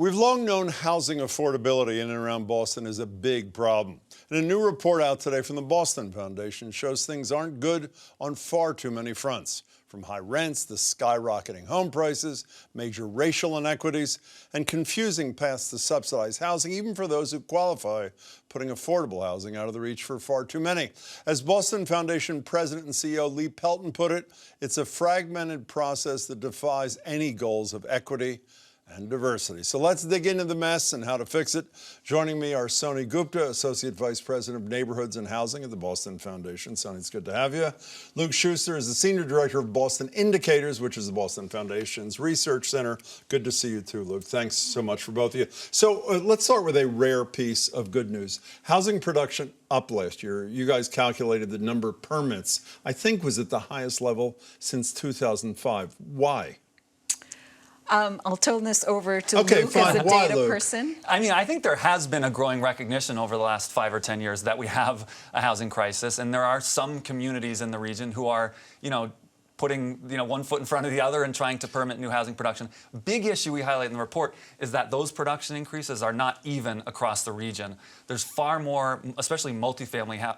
We've long known housing affordability in and around Boston is a big problem. And a new report out today from the Boston Foundation shows things aren't good on far too many fronts, from high rents to skyrocketing home prices, major racial inequities, and confusing paths to subsidized housing, even for those who qualify, putting affordable housing out of the reach for far too many. As Boston Foundation President and CEO Lee Pelton put it, it's a fragmented process that defies any goals of equity and diversity. So let's dig into the mess and how to fix it. Joining me are Soni Gupta, Associate Vice President of Neighborhoods and Housing at the Boston Foundation. Soni, it's good to have you. Luc Schuster is the Senior Director of Boston Indicators, which is the Boston Foundation's research center. Good to see you too, Luc. Thanks so much for both of you. So let's start with a rare piece of good news. Housing production up last year. You guys calculated the number of permits, I think was at the highest level since 2005. Why? I'll turn this over to Luc as a data person. I mean, I think there has been a growing recognition over the last 5 or 10 years that we have a housing crisis, and there are some communities in the region who are, putting one foot in front of the other and trying to permit new housing production. Big issue we highlight in the report is that those production increases are not even across the region. There's far more, especially multifamily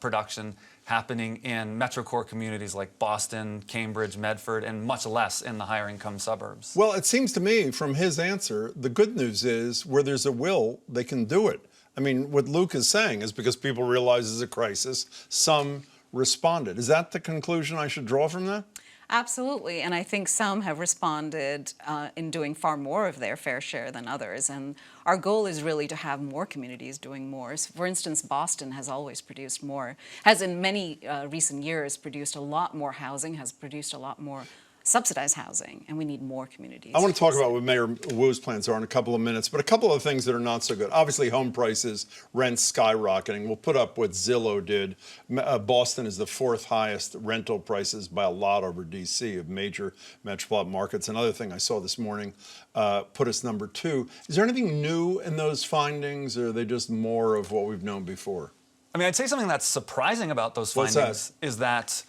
production, happening in metro core communities like Boston, Cambridge, Medford, and much less in the higher income suburbs. Well, it seems to me from his answer, the good news is where there's a will, they can do it. I mean, what Luc is saying is because people realize there's a crisis, some responded. Is that the conclusion I should draw from that? Absolutely, and I think some have responded in doing far more of their fair share than others, and our goal is really to have more communities doing more. So for instance, Boston has always produced more, has in many recent years produced a lot more housing, has produced a lot more subsidized housing, and we need more communities. I want to talk about what Mayor Wu's plans are in a couple of minutes, but a couple of things that are not so good. Obviously, home prices, rents skyrocketing. We'll put up what Zillow did. Boston is the 4th highest rental prices by a lot over D.C. of major metropolitan markets. Another thing I saw this morning put us number 2. Is there anything new in those findings, or are they just more of what we've known before? I mean, I'd say something that's surprising about those findings is that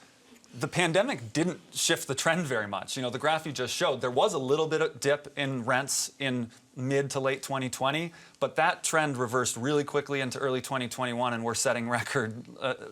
the pandemic didn't shift the trend very much. The graph you just showed, there was a little bit of dip in rents in mid to late 2020, but that trend reversed really quickly into early 2021, and we're setting record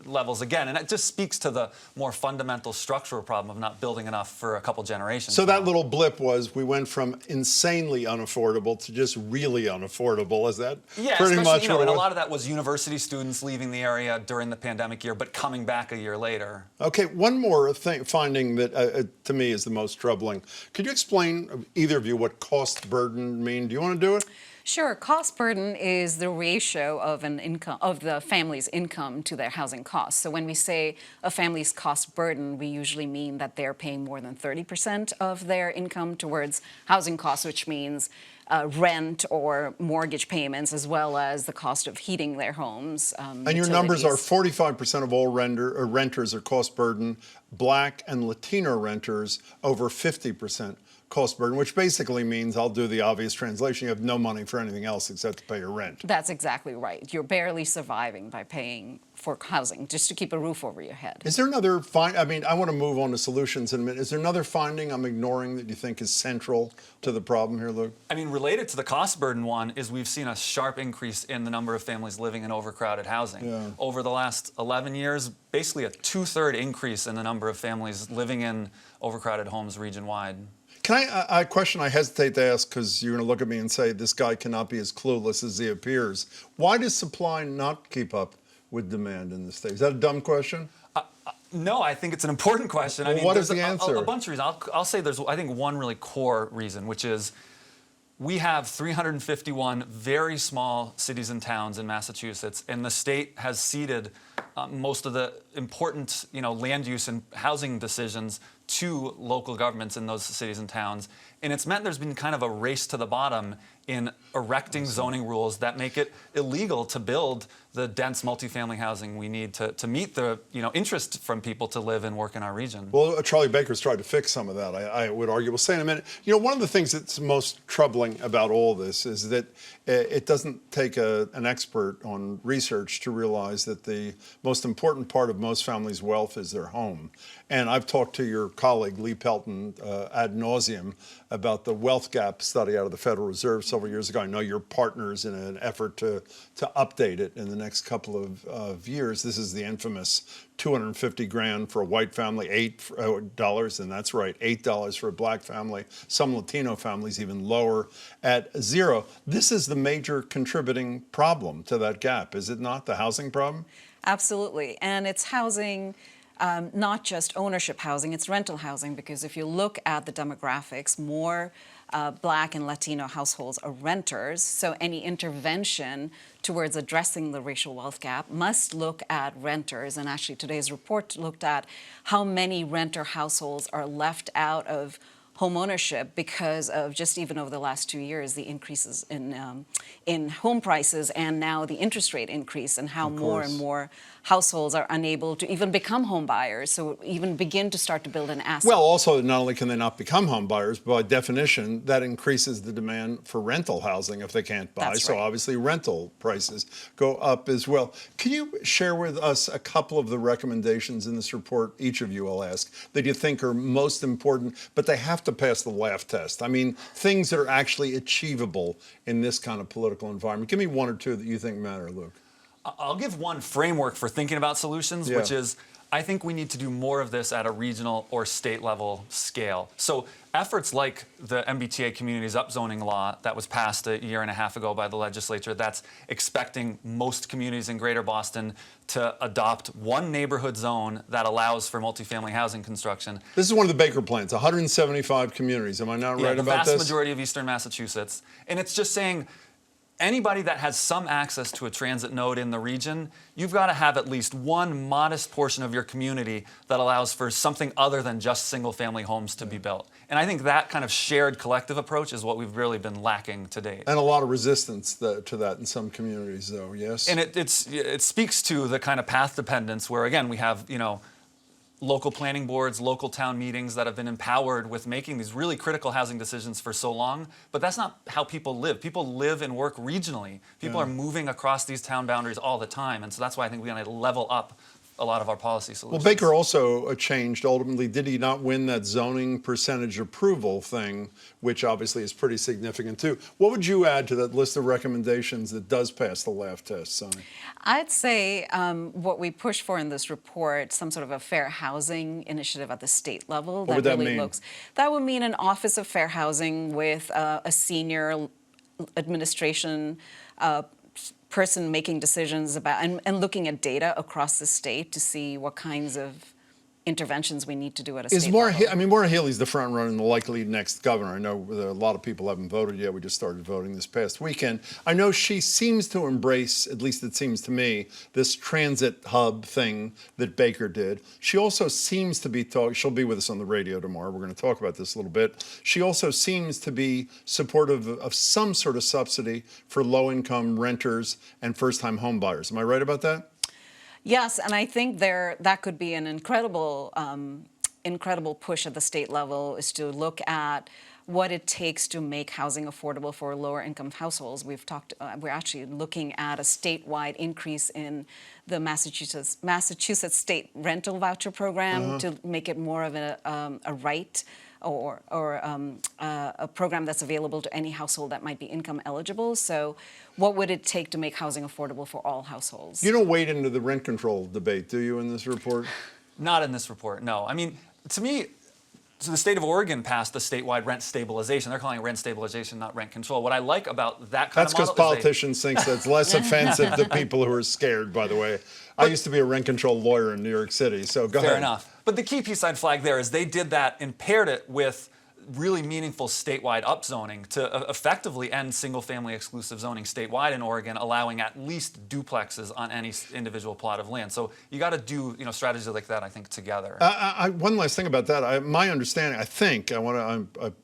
levels again. And it just speaks to the more fundamental structural problem of not building enough for a couple generations. So that little blip was we went from insanely unaffordable to just really unaffordable. Is that pretty much what and a lot of that was university students leaving the area during the pandemic year, but coming back a year later. Okay, one more finding that to me is the most troubling. Could you explain, either of you, what cost burden mean? Do you want to do it? Sure. Cost burden is the ratio of the family's income to their housing costs. So when we say a family's cost burden, we usually mean that they're paying more than 30% of their income towards housing costs, which means rent or mortgage payments, as well as the cost of heating their homes. And your numbers are 45% of all renters are cost burden, Black and Latino renters over 50% cost burden, which basically means, I'll do the obvious translation, you have no money for anything else except to pay your rent. That's exactly right. You're barely surviving by paying for housing, just to keep a roof over your head. Is there another I mean, I want to move on to solutions in a minute. Is there another finding I'm ignoring that you think is central to the problem here, Luc? I mean, related to the cost burden one is we've seen a sharp increase in the number of families living in overcrowded housing. Yeah. Over the last 11 years, basically a 2/3 increase in the number of families living in overcrowded homes region-wide. Can a question I hesitate to ask, because you're going to look at me and say this guy cannot be as clueless as he appears. Why does supply not keep up with demand in the state? Is that a dumb question? No, I think it's an important question. Well, I mean, what is the answer? A bunch of reasons. I'll say there's, I think, one really core reason, which is we have 351 very small cities and towns in Massachusetts, and the state has ceded most of the important, land use and housing decisions to local governments in those cities and towns. And it's meant there's been kind of a race to the bottom in erecting zoning rules that make it illegal to build the dense multifamily housing we need to meet the interest from people to live and work in our region. Well, Charlie Baker's tried to fix some of that, I would argue. We'll say in a minute. One of the things that's most troubling about all this is that it doesn't take an expert on research to realize that the most important part of most families' wealth is their home. And I've talked to your colleague Lee Pelton ad nauseum about the wealth gap study out of the Federal Reserve several years ago. I know you're partners in an effort to update it in the next couple of years. This is the infamous $250,000 for a white family, $8, and that's right, $8 for a black family. Some Latino families even lower at zero. This is the major contributing problem to that gap, is it not? The housing problem? Absolutely, and it's housing. Not just ownership housing, it's rental housing, because if you look at the demographics, more Black and Latino households are renters, so any intervention towards addressing the racial wealth gap must look at renters. And actually today's report looked at how many renter households are left out of home ownership because of just even over the last 2 years, the increases in home prices and now the interest rate increase, and how more and more households are unable to even become home buyers, so even begin to start to build an asset. Well, also, not only can they not become home buyers, but by definition, that increases the demand for rental housing if they can't buy. That's so right. obviously rental prices go up as well. Can you share with us a couple of the recommendations in this report, each of you I'll ask, that you think are most important, but they have to pass the laugh test? I mean, things that are actually achievable in this kind of political environment. Give me one or two that you think matter, Luke. I'll give one framework for thinking about solutions, which is I think we need to do more of this at a regional or state level scale. So efforts like the MBTA communities upzoning law that was passed a year and a half ago by the legislature, that's expecting most communities in Greater Boston to adopt one neighborhood zone that allows for multifamily housing construction. This is one of the Baker plans, 175 communities. Am I not right about this? The vast majority of Eastern Massachusetts. And it's just saying, anybody that has some access to a transit node in the region, you've got to have at least one modest portion of your community that allows for something other than just single-family homes to be built. And I think that kind of shared collective approach is what we've really been lacking to date. And a lot of resistance to that in some communities, though, yes? And it speaks to the kind of path dependence where, again, we have, local planning boards, local town meetings that have been empowered with making these really critical housing decisions for so long, but that's not how people live. People live and work regionally. People are moving across these town boundaries all the time, and so that's why I think we're going to level up a lot of our policy solutions. Well, Baker also changed ultimately. Did he not win that zoning percentage approval thing, which obviously is pretty significant too? What would you add to that list of recommendations that does pass the laugh test, Soni? I'd say what we push for in this report, some sort of a fair housing initiative at the state level. What would that mean? That would mean an Office of Fair Housing with a senior administration person making decisions about and looking at data across the state to see what kinds of interventions we need to do at a state level. I mean, Maura Healey's the front runner and the likely next governor. I know a lot of people haven't voted yet. We just started voting this past weekend. I know she seems to embrace, at least it seems to me, this transit hub thing that Baker did. She also seems to be she'll be with us on the radio tomorrow. We're going to talk about this a little bit. She also seems to be supportive of some sort of subsidy for low-income renters and first-time home buyers. Am I right about that? Yes, and I think that could be an incredible push at the state level, is to look at what it takes to make housing affordable for lower income households. We're actually looking at a statewide increase in the Massachusetts state rental voucher program to make it more of a right or a program that's available to any household that might be income eligible. So what would it take to make housing affordable for all households? You don't wade into the rent control debate, do you, in this report? Not in this report, no. I mean, to me, so the state of Oregon passed the statewide rent stabilization. They're calling it rent stabilization, not rent control. What I like about that kind of model is That's because politicians think that's less offensive to people who are scared, by the way. I used to be a rent control lawyer in New York City, so go ahead. Fair enough. But the key piece I'd flag there is they did that and paired it with really meaningful statewide upzoning to effectively end single-family exclusive zoning statewide in Oregon, allowing at least duplexes on any individual plot of land. So you got to do strategies like that, I think, together. One last thing about that. My understanding,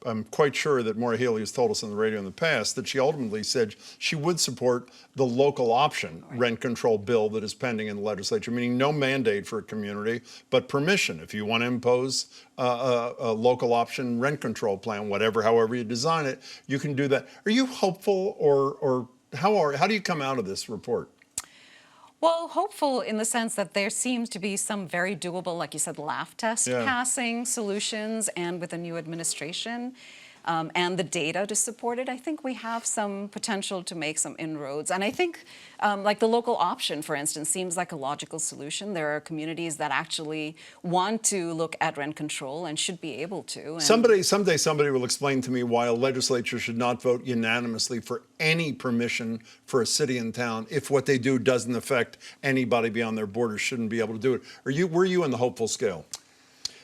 I'm quite sure that Maura Healey has told us on the radio in the past that she ultimately said she would support the local option rent control bill that is pending in the legislature, meaning no mandate for a community, but permission. If you want to impose a local option rent control plan, however you design it, you can do that. Are you hopeful, or how do you come out of this report? Well, hopeful in the sense that there seems to be some very doable, like you said, laugh test passing solutions, and with a new administration and the data to support it, I think we have some potential to make some inroads. And I think like the local option, for instance, seems like a logical solution. There are communities that actually want to look at rent control and should be able to. And someday somebody will explain to me why a legislature should not vote unanimously for any permission for a city and town if what they do doesn't affect anybody beyond their borders, shouldn't be able to do it. Were you in the hopeful scale?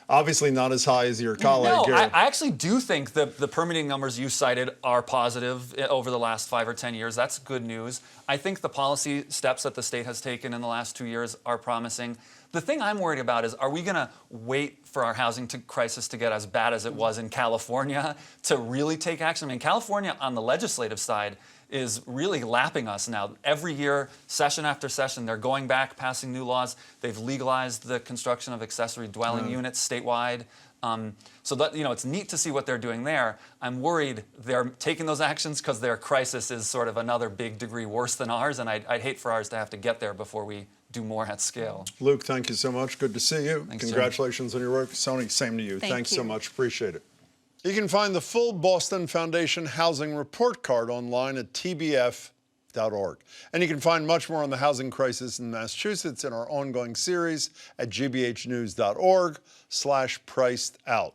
Obviously not as high as your colleague. No, I actually do think that the permitting numbers you cited are positive over the last 5 or 10 years. That's good news. I think the policy steps that the state has taken in the last 2 years are promising. The thing I'm worried about is, are we going to wait for our housing crisis to get as bad as it was in California to really take action? I mean, California on the legislative side is really lapping us now. Every year, session after session, they're going back, passing new laws. They've legalized the construction of accessory dwelling units statewide. So that, it's neat to see what they're doing there. I'm worried they're taking those actions because their crisis is sort of another big degree worse than ours, and I'd hate for ours to have to get there before we do more at scale. Luc, thank you so much. Good to see you. Thanks, Congratulations Jim. on your work. Soni, same to you. Thanks you so much. Appreciate it. You can find the full Boston Foundation Housing Report Card online at tbf.org. And you can find much more on the housing crisis in Massachusetts in our ongoing series at gbhnews.org/priced out.